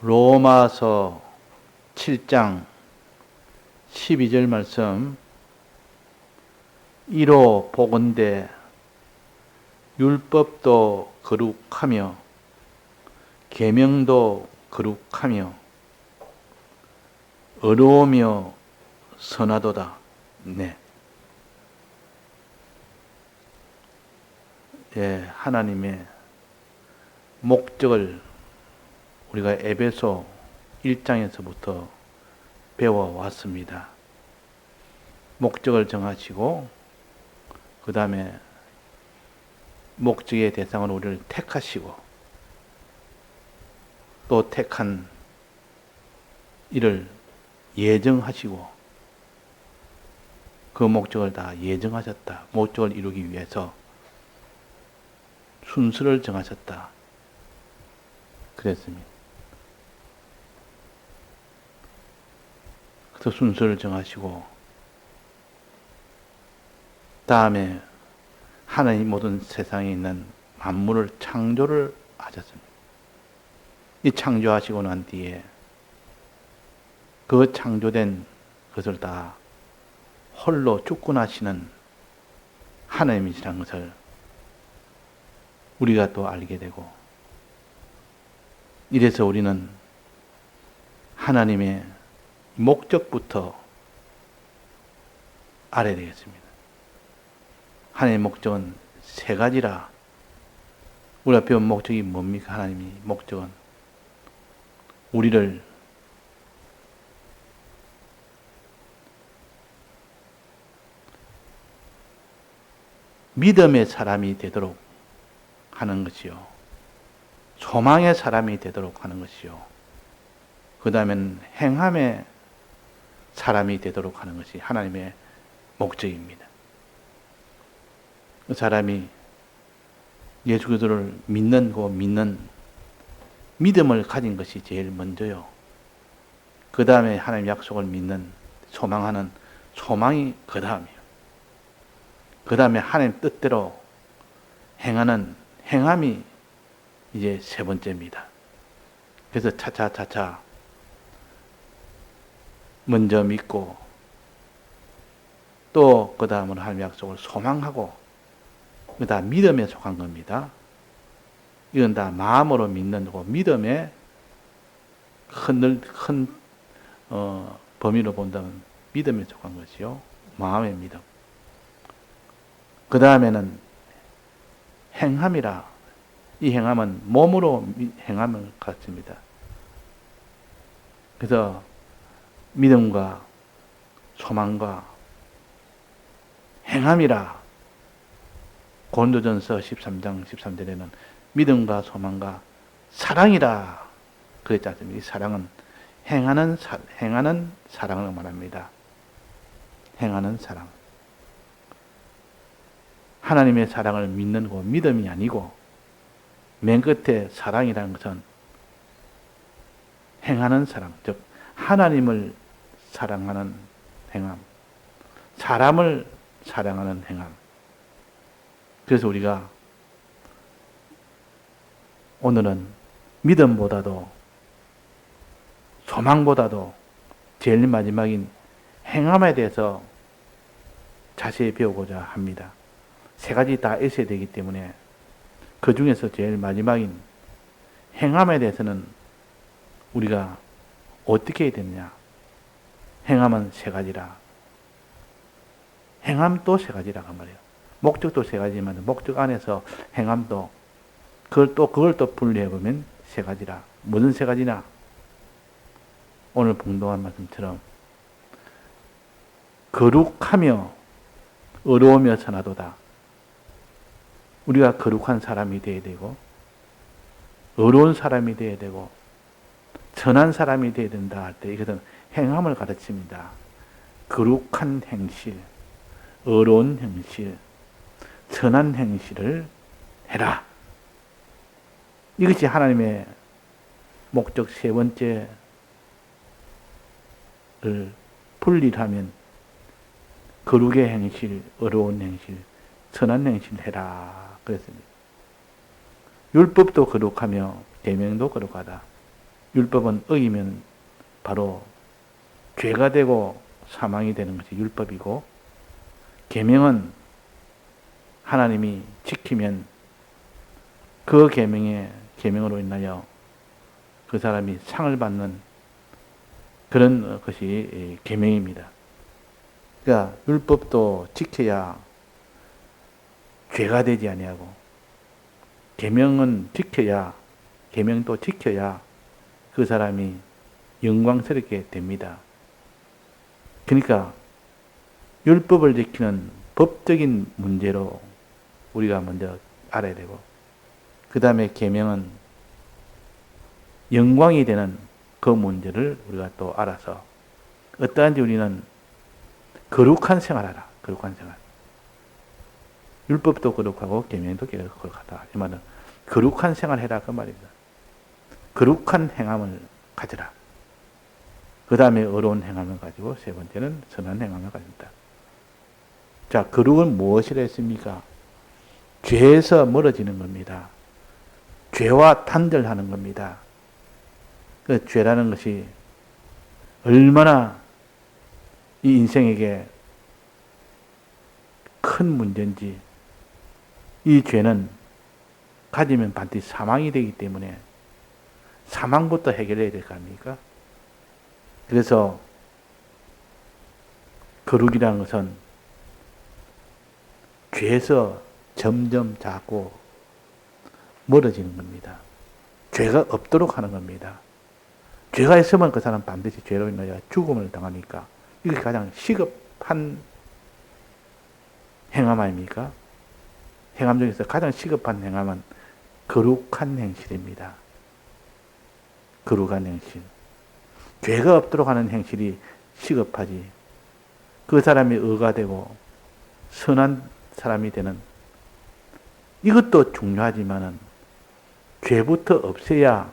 로마서 7장 12절 말씀. 이로 보건대 율법도 거룩하며 계명도 거룩하며 의로우며 선하도다. 네. 예, 하나님의 목적을 우리가 에베소 1장에서부터 배워왔습니다. 목적을 정하시고 그 다음에 목적의 대상으로 우리를 택하시고 또 택한 이를 예정하시고 그 목적을 다 예정하셨다. 목적을 이루기 위해서 순서를 정하셨다. 그랬습니다. 그래서 순서를 정하시고 다음에 하나님 모든 세상에 있는 만물을 창조를 하셨습니다. 이 창조하시고 난 뒤에 그 창조된 것을 다 홀로 주권하시는 하나님이시라는 것을 우리가 또 알게 되고, 이래서 우리는 하나님의 목적부터 알아야 되겠습니다. 하나님의 목적은 세 가지라. 우리가 배운 목적이 뭡니까? 하나님의 목적은 우리를 믿음의 사람이 되도록 하는 것이요, 소망의 사람이 되도록 하는 것이요, 그 다음에는 행함의 사람이 되도록 하는 것이 하나님의 목적입니다. 그 사람이 예수 그리스도를 믿는 믿음을 가진 것이 제일 먼저요. 그 다음에 하나님 약속을 믿는, 소망하는 소망이 그 다음이요. 그 다음에 하나님 뜻대로 행하는 행함이 이제 세 번째입니다. 그래서 차차차차 먼저 믿고 또 그 다음으로 하나님 약속을 소망하고 그 다음 믿음에 속한 겁니다. 이건 다 마음으로 믿는 거고 믿음의 큰 범위로 본다면 믿음에 속한 것이요, 마음의 믿음. 그 다음에는 행함이라. 이 행함은 몸으로 행함을 갖습니다. 그래서 믿음과 소망과 행함이라. 고린도전서 13장 13절에는 믿음과 소망과 사랑이라 그랬지 않습니까? 이 사랑은 행하는 사랑을 말합니다. 행하는 사랑. 하나님의 사랑을 믿는 거 믿음이 아니고, 맨 끝에 사랑이라는 것은 행하는 사랑, 즉 하나님을 사랑하는 행함, 사람을 사랑하는 행함. 그래서 우리가 오늘은 믿음보다도 소망보다도 제일 마지막인 행함에 대해서 자세히 배우고자 합니다. 세 가지 다 있어야 되기 때문에 그 중에서 제일 마지막인 행함에 대해서는 우리가 어떻게 해야 되느냐. 행함은 세 가지라. 행함도 세 가지라고 말해요. 목적도 세 가지지만 목적 안에서 행함도 그걸 또 분리해 보면 세 가지라. 무슨 세 가지나? 오늘 봉독한 말씀처럼 거룩하며 의로우며 선하도다. 우리가 거룩한 사람이 되어야 되고 의로운 사람이 되어야 되고 선한 사람이 되어야 된다 할 때 이것은 행함을 가르칩니다. 거룩한 행실, 의로운 행실, 선한 행실을 해라. 이것이 하나님의 목적 세 번째를 분리하면 거룩의 행실, 의로운 행실, 선한 행실 해라. 그랬습니다. 율법도 거룩하며 계명도 거룩하다. 율법은 어기면 바로 죄가 되고 사망이 되는 것이 율법이고, 계명은 하나님이 지키면 그 계명으로 인하여 그 사람이 상을 받는 그런 것이 계명입니다. 그러니까 율법도 지켜야 죄가 되지 아니하고, 계명도 지켜야 그 사람이 영광스럽게 됩니다. 그러니까 율법을 지키는 법적인 문제로 우리가 먼저 알아야 되고, 그 다음에 계명은 영광이 되는 그 문제를 우리가 또 알아서 어떠한지 우리는 거룩한 생활하라. 거룩한 생활. 율법도 거룩하고 계명도 거룩하다. 이 말은 거룩한 생활해라 그 말입니다. 거룩한 행함을 가져라. 그 다음에 어려운 행함을 가지고, 세 번째는 선한 행함을 가진다. 자, 거룩은 무엇이라 했습니까? 죄에서 멀어지는 겁니다. 죄와 단절하는 겁니다. 그 죄라는 것이 얼마나 이 인생에게 큰 문제인지, 이 죄는 가지면 반드시 사망이 되기 때문에 사망부터 해결해야 될 거 아닙니까? 그래서 거룩이라는 것은 죄에서 점점 자꾸 멀어지는 겁니다. 죄가 없도록 하는 겁니다. 죄가 있으면 그 사람 반드시 죄로 인하여 죽음을 당하니까 이게 가장 시급한 행함 아닙니까? 행함 중에서 가장 시급한 행함은 거룩한 행실입니다. 거룩한 행실. 죄가 없도록 하는 행실이 시급하지. 그 사람이 의가 되고 선한 사람이 되는, 이것도 중요하지만은 죄부터 없애야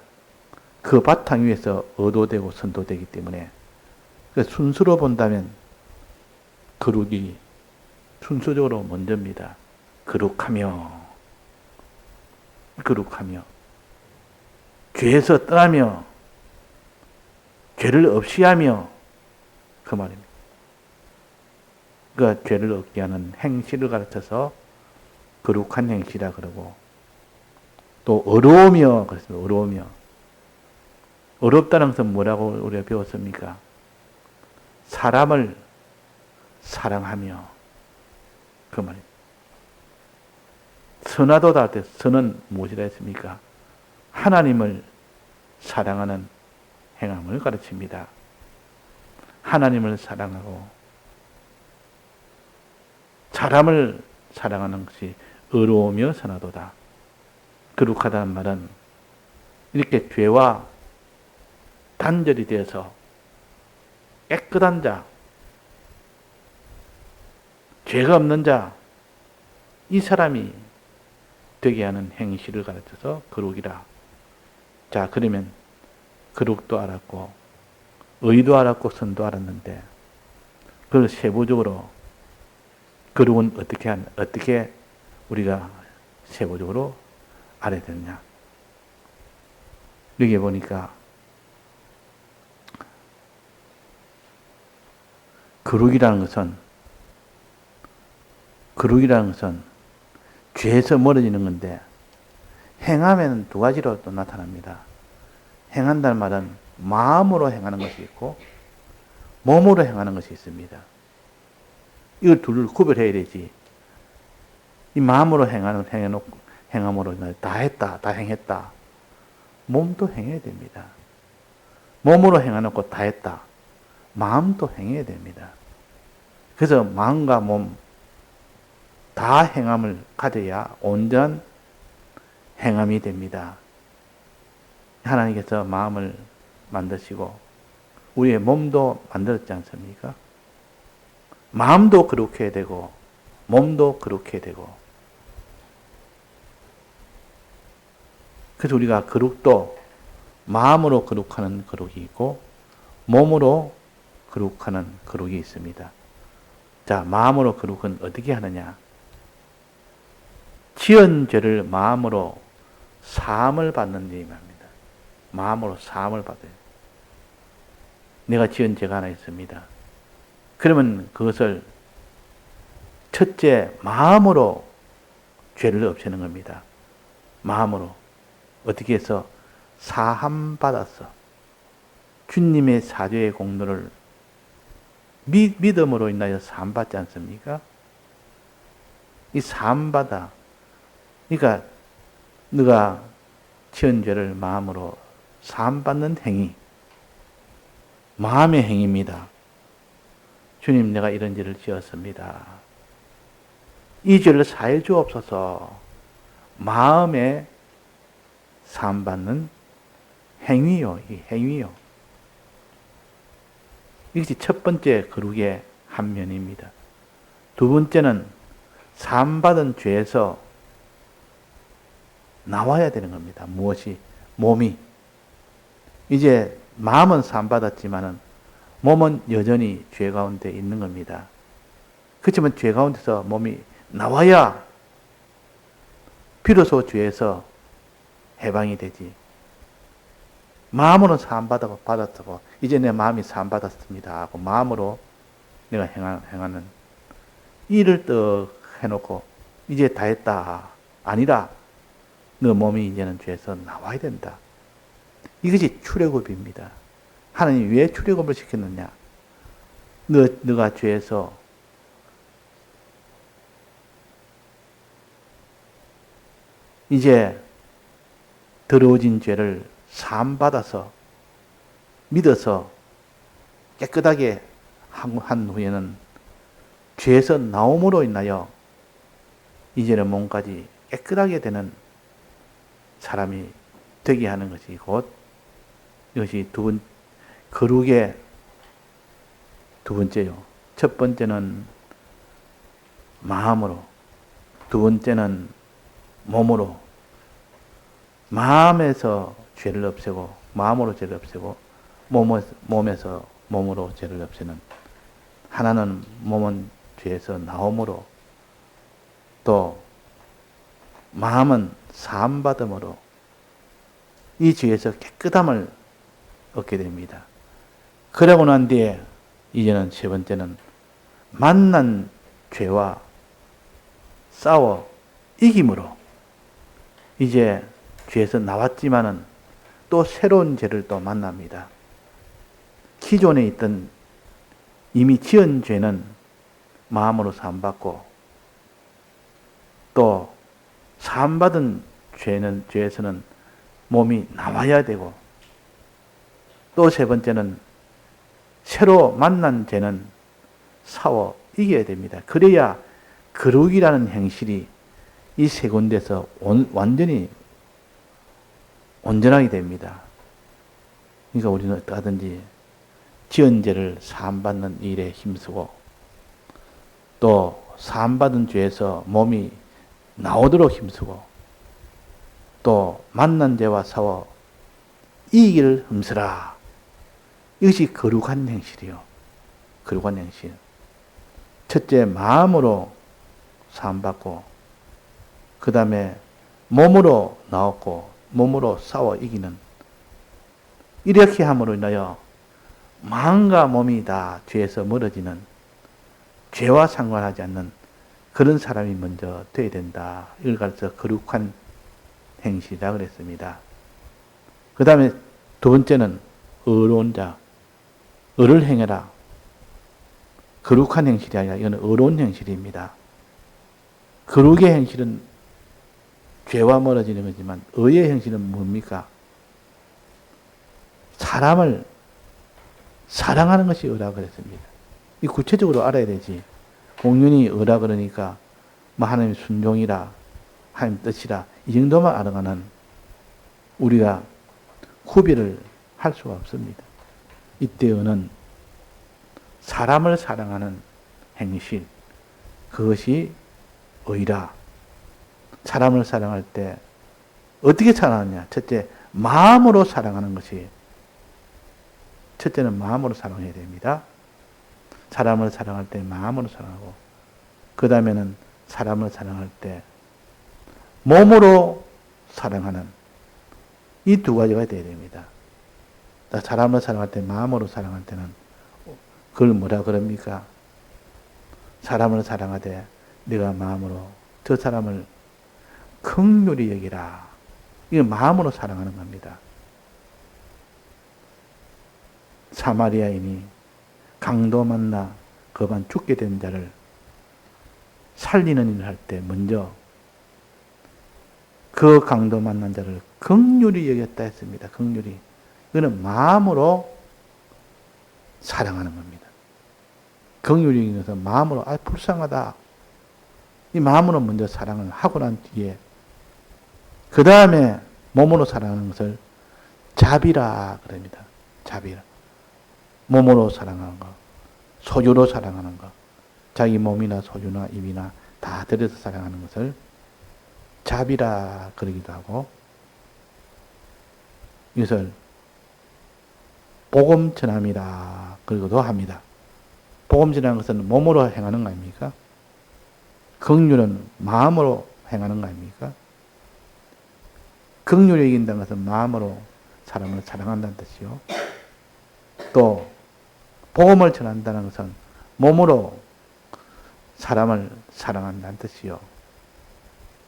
그 바탕 위에서 의도 되고 선도 되기 때문에, 순수로 본다면 거룩이 순수적으로 먼저입니다. 거룩하며 죄에서 떠나며 죄를 없이 하며, 그 말입니다. 그러니까 죄를 없게 하는 행실을 가르쳐서 거룩한 행실이라 그러고, 또 어려우며 그렇습니다. 어려우며. 어렵다는 것은 뭐라고 우리가 배웠습니까? 사람을 사랑하며, 그 말입니다. 선하도다 할 때 선은 무엇이라 했습니까? 하나님을 사랑하는 행함을 가르칩니다. 하나님을 사랑하고 사람을 사랑하는 것이 의로우며 선하도다. 거룩하다는 말은 이렇게 죄와 단절이 되어서 깨끗한 자, 죄가 없는 자, 이 사람이 되게 하는 행실을 가르쳐서 거룩이라. 자, 그러면 거룩도 알았고 의도 알았고 선도 알았는데, 그걸 세부적으로 거룩은 어떻게 우리가 세부적으로 알아야 되느냐. 여기 보니까 거룩이라는 것은 죄에서 멀어지는 건데, 행하면 두 가지로 또 나타납니다. 행한다는 말은 마음으로 행하는 것이 있고 몸으로 행하는 것이 있습니다. 이걸 둘을 구별해야 되지. 이 마음으로 행함으로 다 했다, 다 행했다. 몸도 행해야 됩니다. 몸으로 행해놓고 다 했다. 마음도 행해야 됩니다. 그래서 마음과 몸 다 행함을 가져야 온전한 행함이 됩니다. 하나님께서 마음을 만드시고 우리의 몸도 만들었지 않습니까? 마음도 거룩해야 되고 몸도 거룩해야 되고, 그래서 우리가 거룩도 마음으로 거룩하는 거룩이 있고 몸으로 거룩하는 거룩이 있습니다. 자, 마음으로 거룩은 어떻게 하느냐? 지은 죄를 마음으로 사함을 받는 데 임합니다. 마음으로 사함을 받아요. 내가 지은 죄가 하나 있습니다. 그러면 그것을 첫째 마음으로 죄를 없애는 겁니다. 마음으로. 어떻게 해서? 사함 받았어. 주님의 사죄의 공로를 믿음으로 인하여 사함 받지 않습니까? 이 사함 받아. 그러니까 네가 지은 죄를 마음으로 사함 받는 행위. 마음의 행위입니다. 주님, 내가 이런 죄를 지었습니다. 이 죄를 사해 주옵소서. 마음에 사함 받는 행위요. 이 행위요. 이것이 첫 번째 거룩의 한 면입니다. 두 번째는 사함 받은 죄에서 나와야 되는 겁니다. 무엇이? 몸이. 이제 마음은 사함 받았지만은 몸은 여전히 죄 가운데 있는 겁니다. 그렇지만 죄 가운데서 몸이 나와야 비로소 죄에서 해방이 되지. 마음으로는 사함 받았다고 이제 내 마음이 사함 받았습니다 하고 마음으로 내가 행하는 일을 떡 해놓고 이제 다 했다. 아니라 너 몸이 이제는 죄에서 나와야 된다. 이것이 출애굽입니다. 하나님이 왜 출애굽을 시켰느냐? 너가 죄에서 이제 더러워진 죄를 사함받아서 믿어서 깨끗하게 한 후에는 죄에서 나옴으로 인하여 이제는 몸까지 깨끗하게 되는 사람이 되게 하는 것이 곧 이것이 거룩의 두 번째요. 첫 번째는 마음으로, 두 번째는 몸으로. 마음에서 죄를 없애고 마음으로 죄를 없애고 몸에서 몸으로 죄를 없애는. 하나는 몸은 죄에서 나옴으로, 또 마음은 사함받음으로 이 죄에서 깨끗함을 얻게 됩니다. 그러고 난 뒤에 이제는 세 번째는 만난 죄와 싸워 이김으로 이제 죄에서 나왔지만은 또 새로운 죄를 또 만납니다. 기존에 있던 이미 지은 죄는 마음으로 사함받고 또 사함받은 죄에서는 몸이 나와야 되고 또 세 번째는 새로 만난 죄는 싸워 이겨야 됩니다. 그래야 거룩이라는 행실이 이 세 군데서 완전히 온전하게 됩니다. 그러니까 우리는 어떠하든지 지은 죄를 사함받는 일에 힘쓰고 또 사함받은 죄에서 몸이 나오도록 힘쓰고 또 만난 죄와 싸워 이기를 흠쓰라. 이것이 거룩한 행실이요. 거룩한 행실. 첫째 마음으로 사함받고 그 다음에 몸으로 나왔고 몸으로 싸워 이기는. 이렇게 함으로 인하여 마음과 몸이 다 죄에서 멀어지는, 죄와 상관하지 않는 그런 사람이 먼저 되어야 된다. 이걸 가르쳐 거룩한 행실이라 그랬습니다. 그 다음에 두 번째는 의로운 자. 의를 행해라. 거룩한 행실이 아니라 이건 의로운 행실입니다. 거룩의 행실은 죄와 멀어지는 거지만 의의 행실은 뭡니까? 사람을 사랑하는 것이 의라 그랬습니다. 이 구체적으로 알아야 되지. 공연히 의라 그러니까 뭐 하나님 순종이라 하나님 뜻이라 이 정도만 알아가는 우리가 구별을 할 수가 없습니다. 이때는 사람을 사랑하는 행실, 그것이 의라. 사람을 사랑할 때 어떻게 사랑하느냐? 첫째, 마음으로 사랑하는 것이, 첫째는 마음으로 사랑해야 됩니다. 사람을 사랑할 때 마음으로 사랑하고, 그 다음에는 사람을 사랑할 때 몸으로 사랑하는, 이 두 가지가 돼야 됩니다. 사람을 사랑할 때, 마음으로 사랑할 때는 그걸 뭐라 그럽니까? 사람을 사랑하되 내가 마음으로 저 사람을 긍휼히 여기라. 이건 마음으로 사랑하는 겁니다. 사마리아인이 강도 만나 그만 죽게 된 자를 살리는 일을 할 때 먼저 그 강도 만난 자를 긍휼히 여겼다 했습니다. 긍휼히. 이거는 마음으로 사랑하는 겁니다. 긍휼히 여기면서 마음으로 불쌍하다. 이 마음으로 먼저 사랑을 하고 난 뒤에 그 다음에 몸으로 사랑하는 것을 자비라 그럽니다. 자비라. 몸으로 사랑하는 것, 소유로 사랑하는 것, 자기 몸이나 소유나 입이나 다 들여서 사랑하는 것을 자비라 그러기도 하고, 이것을 복음 전함이라 그러기도 합니다. 복음 전하는 것은 몸으로 행하는 거 아닙니까? 긍휼은 마음으로 행하는 거 아닙니까? 긍휼히 여긴다는 것은 마음으로 사람을 사랑한다는 뜻이요. 또 복음을 전한다는 것은 몸으로 사람을 사랑한다는 뜻이요.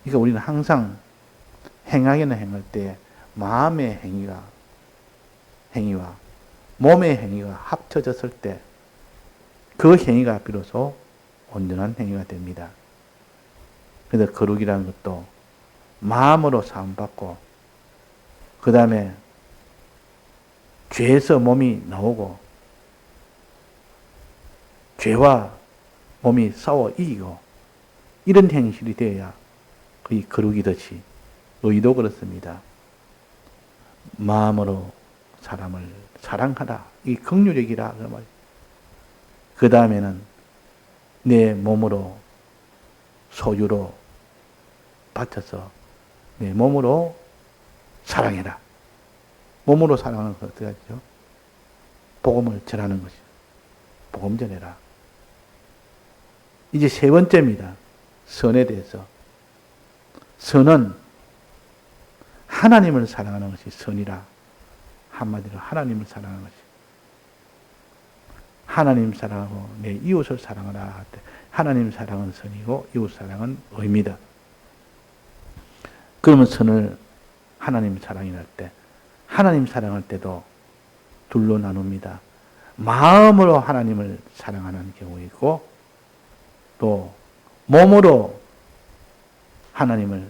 그러니까 우리는 항상 행하기는 행할 때 마음의 행위와 몸의 행위가 합쳐졌을 때 그 행위가 비로소 온전한 행위가 됩니다. 그래서 거룩이라는 것도 마음으로 사함받고 그 다음에 죄에서 몸이 나오고 죄와 몸이 싸워 이기고 이런 행실이 되어야 거의 거룩이듯이 의도 그렇습니다. 마음으로 사람을 사랑하라. 이 긍휼이기라. 그 다음에는 내 몸으로 소유로 바쳐서 내 몸으로 사랑해라. 몸으로 사랑하는 것 어떻게 하죠? 복음을 전하는 것이죠. 복음 전해라. 이제 세 번째입니다. 선에 대해서. 선은 하나님을 사랑하는 것이 선이라. 한마디로 하나님을 사랑하는 것이. 하나님 사랑하고 내 이웃을 사랑하라 할 때 하나님 사랑은 선이고 이웃 사랑은 의입니다. 그러면 선을 하나님 사랑이랄 때 하나님 사랑할 때도 둘로 나눕니다. 마음으로 하나님을 사랑하는 경우 있고 또 몸으로 하나님을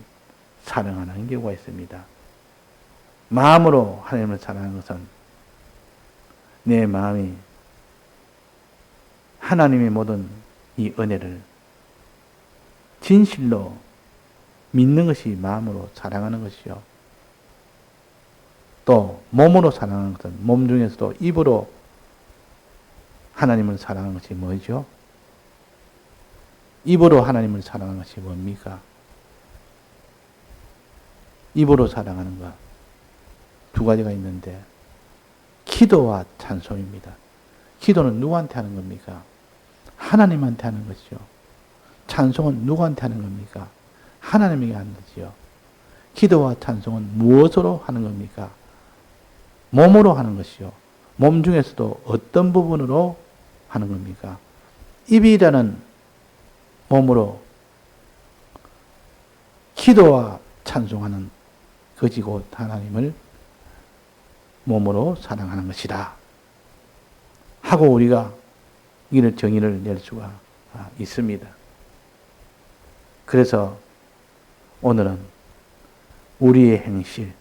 사랑하는 경우가 있습니다. 마음으로 하나님을 사랑하는 것은 내 마음이 하나님의 모든 이 은혜를 진실로 믿는 것이 마음으로 사랑하는 것이요. 또 몸으로 사랑하는 것은 몸 중에서도 입으로 하나님을 사랑하는 것이 뭐죠? 입으로 하나님을 사랑하는 것이 뭡니까? 입으로 사랑하는 것 두 가지가 있는데 기도와 찬송입니다. 기도는 누구한테 하는 겁니까? 하나님한테 하는 것이죠. 찬송은 누구한테 하는 겁니까? 하나님에게 하는 것이죠. 기도와 찬송은 무엇으로 하는 겁니까? 몸으로 하는 것이요. 몸 중에서도 어떤 부분으로 하는 겁니까? 입이라는 몸으로 기도와 찬송하는 것이 곧 하나님을 몸으로 사랑하는 것이다. 하고 우리가 이를 정의를 낼 수가 있습니다. 그래서 오늘은 우리의 행실,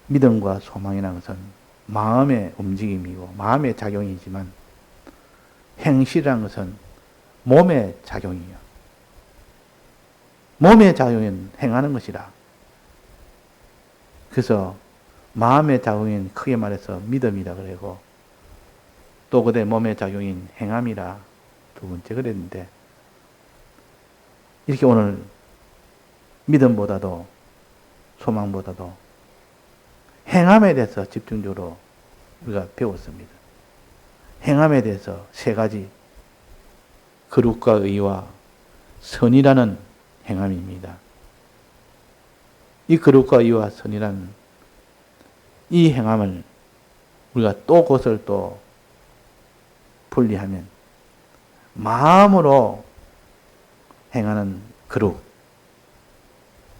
믿음과 소망이라는 것은 마음의 움직임이고 마음의 작용이지만 행실이라는 것은 몸의 작용이요. 몸의 작용은 행하는 것이라. 그래서 마음의 작용인 크게 말해서 믿음이라 그러고 또 그대 몸의 작용인 행함이라 두 번째 그랬는데 이렇게 오늘 믿음보다도 소망보다도 행함에 대해서 집중적으로 우리가 배웠습니다. 행함에 대해서 세 가지 거룩과 의와 선이라는 행함입니다. 이 거룩과 의와 선이라는 이 행함을 우리가 또 그것을 또 분리하면 마음으로 행하는 거룩,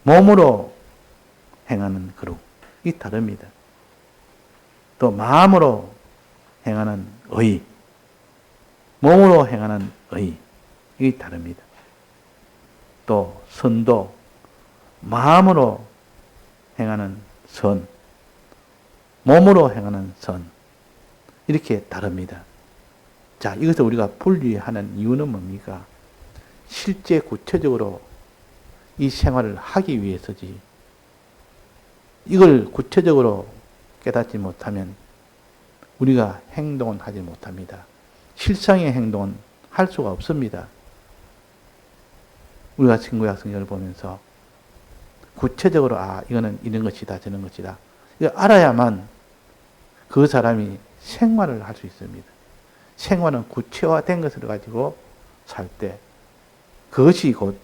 몸으로 행하는 거룩이 다릅니다. 또 마음으로 행하는 의, 몸으로 행하는 의, 이 다릅니다. 또 선도, 마음으로 행하는 선, 몸으로 행하는 선, 이렇게 다릅니다. 자, 이것을 우리가 분리하는 이유는 뭡니까? 실제 구체적으로 이 생활을 하기 위해서지, 이걸 구체적으로 깨닫지 못하면 우리가 행동은 하지 못합니다. 실상의 행동은 할 수가 없습니다. 우리가 신구약 성경을 보면서 구체적으로 이거는 이런 것이다 저런 것이다 이거 알아야만 그 사람이 생활을 할 수 있습니다. 생활은 구체화된 것을 가지고 살 때 그것이 곧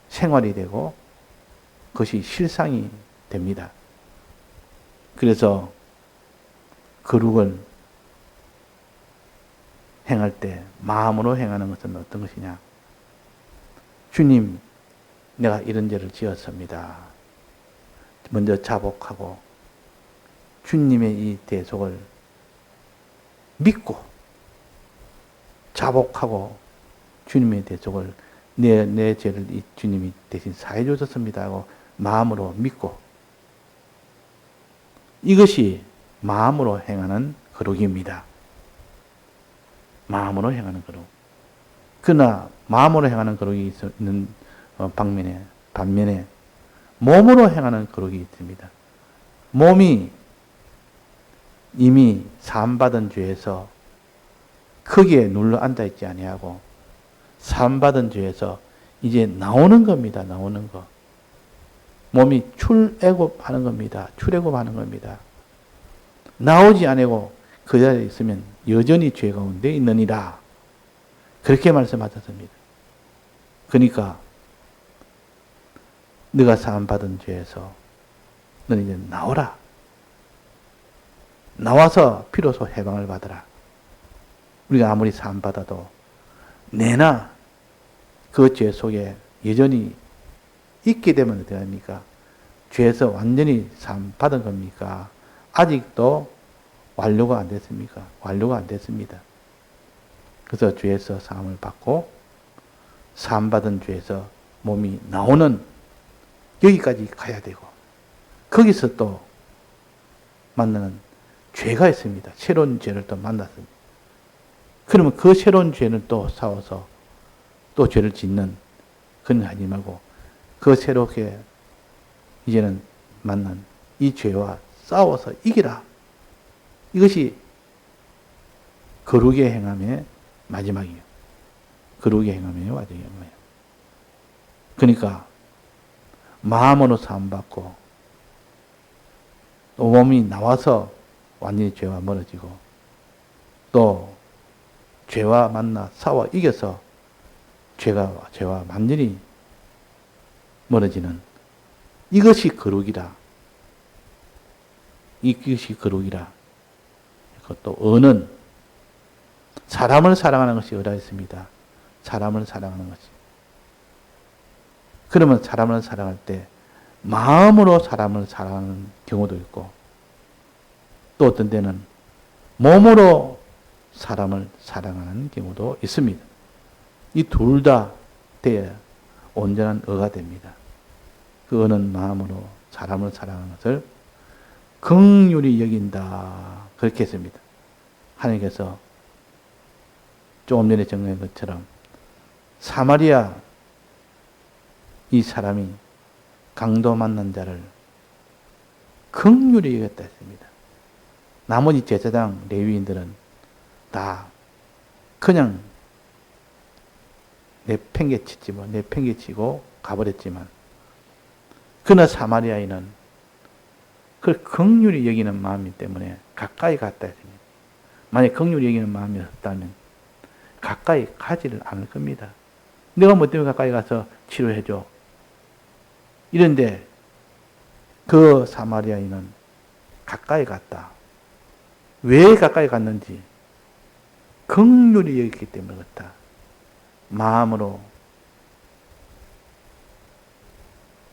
생활이 되고 그것이 실상이 됩니다. 그래서 거룩을 행할 때 마음으로 행하는 것은 어떤 것이냐? 주님, 내가 이런 죄를 지었습니다. 먼저 자복하고 주님의 이 대속을 믿고 자복하고 주님의 대속을 내 죄를 이 주님이 대신 사해 주셨습니다 하고 마음으로 믿고, 이것이 마음으로 행하는 거룩입니다. 마음으로 행하는 거룩. 그러나 마음으로 행하는 거룩이 있는 반면에 몸으로 행하는 거룩이 있습니다. 몸이 이미 사함받은 죄에서 크게 눌러 앉아 있지 아니하고 사함받은 죄에서 이제 나오는 겁니다. 나오는 거. 몸이 출애굽하는 겁니다. 출애굽하는 겁니다. 나오지 아니고 그 자리에 있으면 여전히 죄 가운데 있느니라. 그렇게 말씀하셨습니다. 그러니까 네가 사함받은 죄에서 너는 이제 나오라. 나와서 비로소 해방을 받으라. 우리가 아무리 사함받아도 내나 그 죄 속에 여전히 있게 되면 어떻게 합니까? 죄에서 완전히 사함받은 겁니까? 아직도 완료가 안 됐습니까? 완료가 안 됐습니다. 그래서 죄에서 사함을 받고 사함받은 죄에서 몸이 나오는 여기까지 가야 되고 거기서 또 만나는 죄가 있습니다. 새로운 죄를 또 만났습니다. 그러면 그 새로운 죄를 또 싸워서 또 죄를 짓는 그건 하지 말고 그 새롭게 이제는 만난 이 죄와 싸워서 이기라. 이것이 거룩의 행함의 마지막이에요. 거룩의 행함의 마지막이에요. 그러니까 마음으로 사함받고 또 몸이 나와서 완전히 죄와 멀어지고 또 죄와 만나 싸워 이겨서 죄와 완전히 멀어지는 이것이 거룩이라. 이것이 거룩이라. 그것도 언은 사람을 사랑하는 것이 어라 있습니다. 사람을 사랑하는 것이. 그러면 사람을 사랑할 때 마음으로 사람을 사랑하는 경우도 있고 또 어떤 때는 몸으로 사람을 사랑하는 경우도 있습니다. 이 둘 다 돼야 온전한 어가 됩니다. 그 어는 마음으로 사람을 사랑하는 것을 긍휼히 여긴다. 그렇게 했습니다. 하나님께서 조금 전에 정리한 것처럼 사마리아 이 사람이 강도 만난 자를 긍휼히 여겼다 했습니다. 나머지 제사장 레위인들은 다 그냥 내팽개치고 가버렸지만 그러나 사마리아인은 그걸 긍휼히 여기는 마음이 때문에 가까이 갔다 했습니다. 만약 긍휼히 여기는 마음이 없다면 가까이 가지를 않을 겁니다. 내가 뭐 때문에 가까이 가서 치료해줘. 이런데 그 사마리아인은 가까이 갔다. 왜 가까이 갔는지 긍휼히 여겼기 때문에 그렇다. 마음으로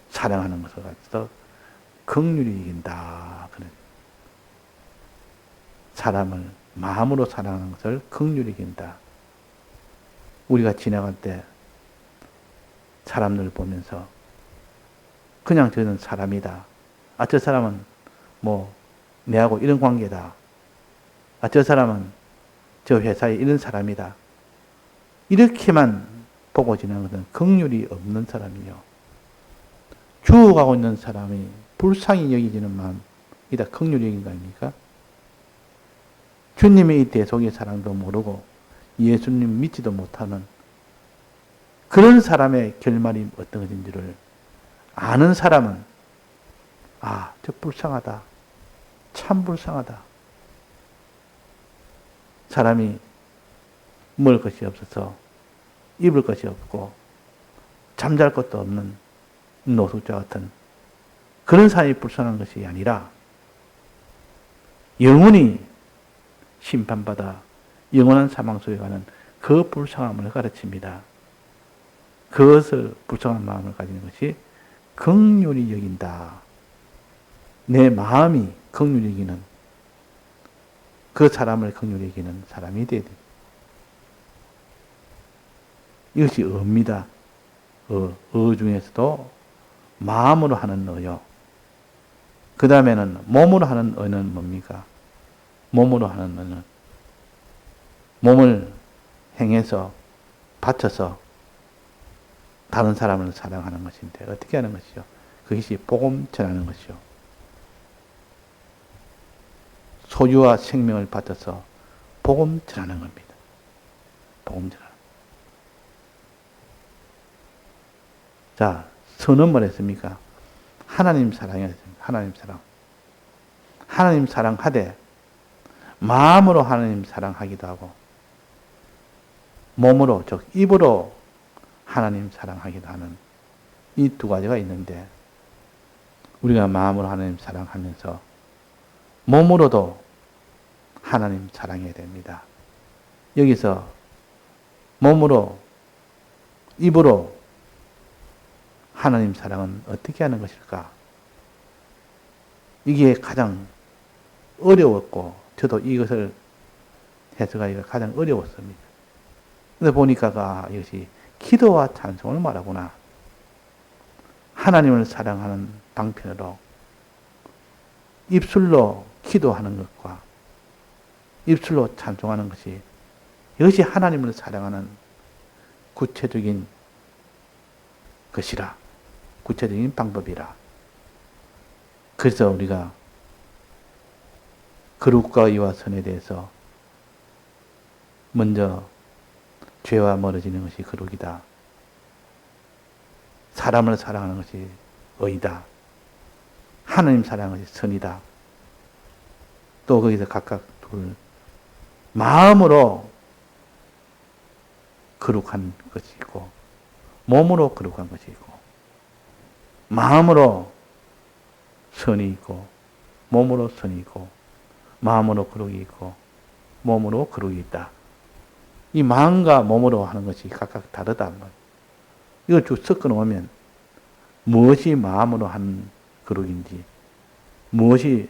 사랑하는 것을 가지고 긍휼히 이긴다. 그래. 사람을 마음으로 사랑하는 것을 긍휼히 이긴다. 우리가 지나갈 때 사람들 보면서 그냥 저는 사람이다. 아, 저 사람은 뭐 내하고 이런 관계다. 아, 저 사람은 저 회사에 이런 사람이다. 이렇게만 보고 지나는 것은 긍휼이 없는 사람이요. 죽어가고 있는 사람이 불쌍히 여기지는 마음이다. 긍휼이 여긴 거 아닙니까? 주님의 이 대속의 사랑도 모르고 예수님 믿지도 못하는 그런 사람의 결말이 어떤 것인지를 아는 사람은 아, 저 불쌍하다. 참 불쌍하다. 사람이 먹을 것이 없어서 입을 것이 없고 잠잘 것도 없는 노숙자 같은 그런 사람이 불쌍한 것이 아니라 영원히 심판받아 영원한 사망 속에 가는 그 불쌍함을 가르칩니다. 그것을 불쌍한 마음을 가지는 것이 긍휼히 여긴다. 내 마음이 긍휼히 여기는 그 사람을 긍휼히 여기는 사람이 되야 됩니다. 이것이 의입니다. 의 중에서도 마음으로 하는 의요. 그 다음에는 몸으로 하는 의는 뭡니까? 몸으로 하는 의는 몸을 행해서 바쳐서 다른 사람을 사랑하는 것인데 어떻게 하는 것이죠? 그것이 복음 전하는 것이죠. 소유와 생명을 바쳐서 복음 전하는 겁니다. 복음 전하는. 자, 선은 뭐랬습니까? 하나님 사랑이었습니다. 하나님 사랑. 하나님 사랑하되 마음으로 하나님 사랑하기도 하고 몸으로 즉 입으로 하나님 사랑하기도 하는 이 두 가지가 있는데 우리가 마음으로 하나님 사랑하면서 몸으로도 하나님 사랑해야 됩니다. 여기서 몸으로 입으로 하나님 사랑은 어떻게 하는 것일까? 이게 가장 어려웠고 저도 이것을 해석하기가 가장 어려웠습니다. 근데 보니까 이것이 기도와 찬송을 말하구나. 하나님을 사랑하는 방편으로 입술로 기도하는 것과 입술로 찬송하는 것이 이것이 하나님을 사랑하는 구체적인 것이라. 구체적인 방법이라. 그래서 우리가 거룩과 의와 선에 대해서 먼저 죄와 멀어지는 것이 거룩이다. 사람을 사랑하는 것이 의다. 하나님 사랑하는 것이 선이다. 또 거기서 각각 둘 마음으로 거룩한 것이 있고 몸으로 거룩한 것이 있고 마음으로 선이 있고 몸으로 선이 있고 마음으로 거룩이 있고 몸으로 거룩이 있다. 이 마음과 몸으로 하는 것이 각각 다르다. 이걸 쭉 섞어 놓으면 무엇이 마음으로 하는 거룩인지 무엇이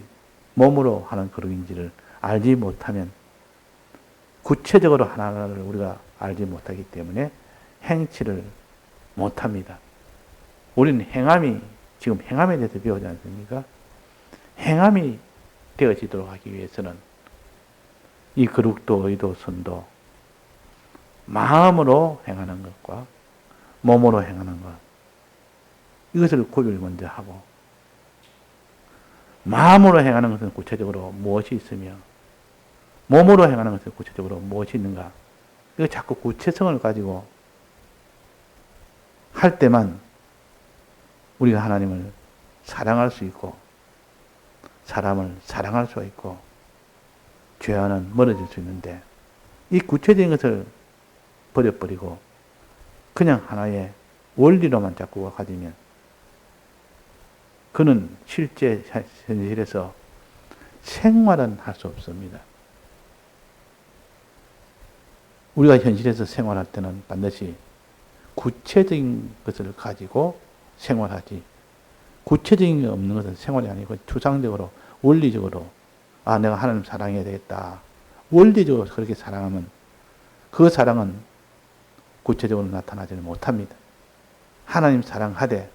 몸으로 하는 거룩인지를 알지 못하면 구체적으로 하나하나를 우리가 알지 못하기 때문에 행치를 못합니다. 우리는 행함이 지금 행함에 대해서 배우지 않습니까? 행함이 되어지도록 하기 위해서는 이 거룩도 의도 선도 마음으로 행하는 것과 몸으로 행하는 것 이것을 구별 먼저 하고 마음으로 행하는 것은 구체적으로 무엇이 있으며 몸으로 행하는 것은 구체적으로 무엇이 있는가 이거 자꾸 구체성을 가지고 할 때만 우리가 하나님을 사랑할 수 있고 사람을 사랑할 수가 있고 죄와는 멀어질 수 있는데 이 구체적인 것을 버려버리고 그냥 하나의 원리로만 자꾸 가지면 그는 실제 현실에서 생활은 할 수 없습니다. 우리가 현실에서 생활할 때는 반드시 구체적인 것을 가지고 생활하지. 구체적인 게 없는 것은 생활이 아니고 추상적으로, 원리적으로, 아, 내가 하나님 사랑해야 되겠다. 원리적으로 그렇게 사랑하면 그 사랑은 구체적으로 나타나지 못합니다. 하나님 사랑하되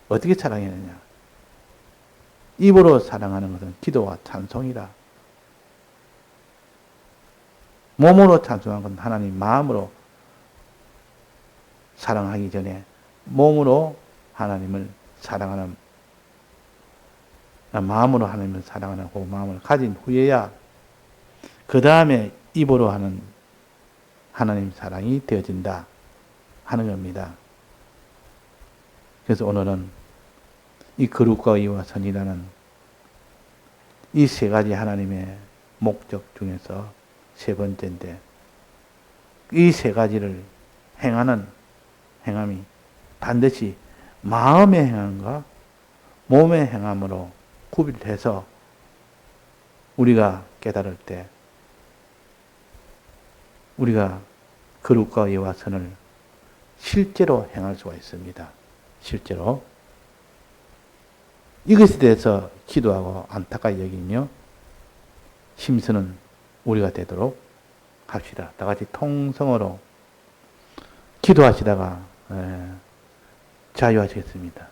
어떻게 사랑해야 되냐? 입으로 사랑하는 것은 기도와 찬송이다. 몸으로 찬송하는 것은 하나님 마음으로 사랑하기 전에 몸으로 하나님을 사랑하는, 마음으로 하나님을 사랑하는 그 마음을 가진 후에야 그 다음에 입으로 하는 하나님 사랑이 되어진다 하는 겁니다. 그래서 오늘은 이 거룩과 의와 선이라는 이 세 가지 하나님의 목적 중에서 세 번째인데, 이 세 가지를 행하는 행함이 반드시 마음의 행함과 몸의 행함으로 구별해서 우리가 깨달을 때 우리가 거룩과 의와 선을 실제로 행할 수가 있습니다. 실제로. 이것에 대해서 기도하고 안타까이 여기며 힘쓰는 우리가 되도록 합시다. 다 같이 통성으로 기도하시다가 자유하시겠습니다.